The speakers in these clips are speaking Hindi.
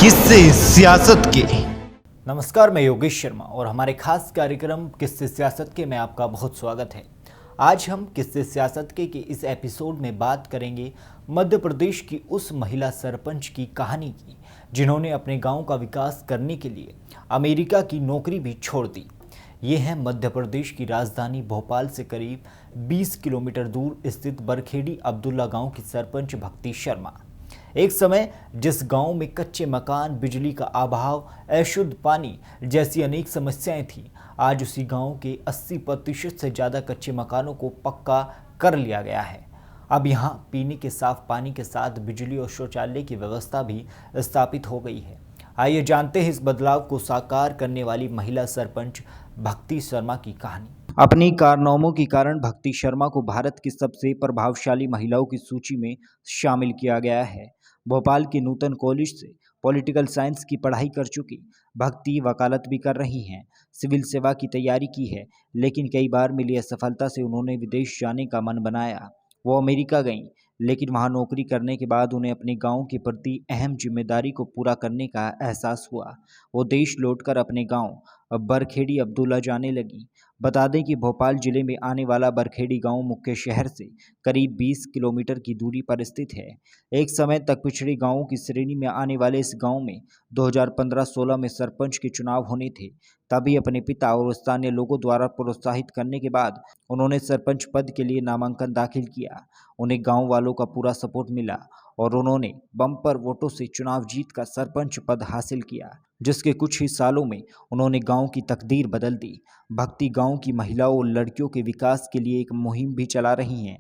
किस्से सियासत के। नमस्कार, मैं योगेश शर्मा और हमारे खास कार्यक्रम किस्से सियासत के में आपका बहुत स्वागत है। आज हम किस्से सियासत के इस एपिसोड में बात करेंगे मध्य प्रदेश की उस महिला सरपंच की कहानी की जिन्होंने अपने गांव का विकास करने के लिए अमेरिका की नौकरी भी छोड़ दी। ये है मध्य प्रदेश की राजधानी भोपाल से करीब 20 किलोमीटर दूर स्थित बरखेड़ी अब्दुल्ला गांव की सरपंच भक्ति शर्मा। एक समय जिस गांव में कच्चे मकान, बिजली का अभाव, अशुद्ध पानी जैसी अनेक समस्याएं थीं, आज उसी गांव के 80% से ज़्यादा कच्चे मकानों को पक्का कर लिया गया है। अब यहां पीने के साफ पानी के साथ बिजली और शौचालय की व्यवस्था भी स्थापित हो गई है। आइए जानते हैं इस बदलाव को साकार करने वाली महिला सरपंच भक्ति शर्मा की कहानी। अपनी कारनामों के कारण भक्ति शर्मा को भारत की सबसे प्रभावशाली महिलाओं की सूची में शामिल किया गया है। भोपाल के नूतन कॉलेज से पॉलिटिकल साइंस की पढ़ाई कर चुकी भक्ति वकालत भी कर रही हैं। सिविल सेवा की तैयारी की है, लेकिन कई बार मिली असफलता से उन्होंने विदेश जाने का मन बनाया। वो अमेरिका गईं, लेकिन वहां नौकरी करने के बाद उन्हें अपने गांव के प्रति अहम जिम्मेदारी को पूरा करने का एहसास हुआ। वो देश लौटकर अपने गांव बरखेड़ी अब्दुल्ला जाने लगी। बता दें कि भोपाल जिले में आने वाला बरखेड़ी गांव मुख्य शहर से करीब 20 किलोमीटर की दूरी पर स्थित है। एक समय तक पिछड़े गांवों की श्रेणी में आने वाले इस गांव में 2015-16 में सरपंच के चुनाव होने थे। तभी अपने पिता और स्थानीय लोगों द्वारा प्रोत्साहित करने के बाद उन्होंने सरपंच पद के लिए नामांकन दाखिल किया। उन्हें गांव वालों का पूरा सपोर्ट मिला और उन्होंने बम्पर वोटों से चुनाव जीतकर सरपंच पद हासिल किया, जिसके कुछ ही सालों में उन्होंने गांव की तकदीर बदल दी। भक्ति गांव की महिलाओं और लड़कियों के विकास के लिए एक मुहिम भी चला रही हैं।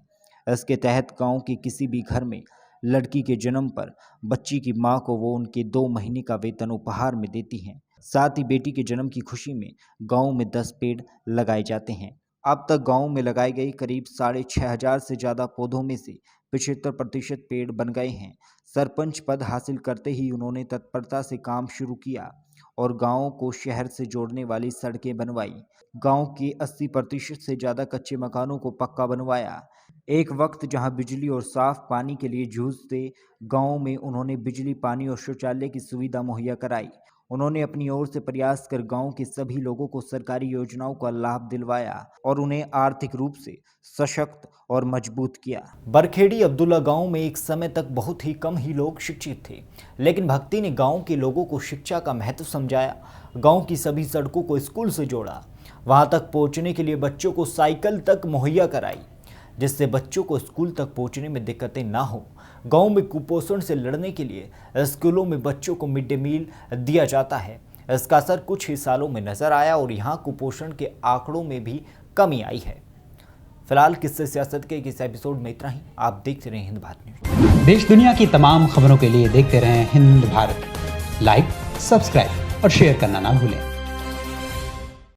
इसके तहत गांव के किसी भी घर में लड़की के जन्म पर बच्ची की मां को वो उनके 2 महीने का वेतन उपहार में देती हैं। साथ ही बेटी के जन्म की खुशी में गांव में 10 पेड़ लगाए जाते हैं। अब तक गांव में लगाए गए करीब 6,500 से ज़्यादा पौधों में से 75% पेड़ बन गए हैं। सरपंच पद हासिल करते ही उन्होंने तत्परता से काम शुरू किया और गांव को शहर से जोड़ने वाली सड़कें बनवाई। गांव के 80% से ज़्यादा कच्चे मकानों को पक्का बनवाया। एक वक्त जहां बिजली और साफ पानी के लिए जूझते गांव में उन्होंने बिजली, पानी और शौचालय की सुविधा मुहैया कराई। उन्होंने अपनी ओर से प्रयास कर गांव के सभी लोगों को सरकारी योजनाओं का लाभ दिलवाया और उन्हें आर्थिक रूप से सशक्त और मजबूत किया। बरखेड़ी अब्दुल्ला गांव में एक समय तक बहुत ही कम ही लोग शिक्षित थे, लेकिन भक्ति ने गांव के लोगों को शिक्षा का महत्व समझाया। गांव की सभी सड़कों को स्कूल से जोड़ा, वहां तक पहुंचने के लिए बच्चों को साइकिल तक मुहैया कराई, जिससे बच्चों को स्कूल तक पहुंचने में दिक्कतें ना हो। गांव में कुपोषण से लड़ने के लिए स्कूलों में बच्चों को मिड डे मील दिया जाता है। इसका असर कुछ ही सालों में नजर आया और यहां कुपोषण के आंकड़ों में भी कमी आई है। फिलहाल किस्से सियासत के इस एपिसोड में इतना ही। आप देखते रहे हिंद भारत न्यूज। देश दुनिया की तमाम खबरों के लिए देखते रहें हिंद भारत। लाइक, सब्सक्राइब और शेयर करना ना भूलें।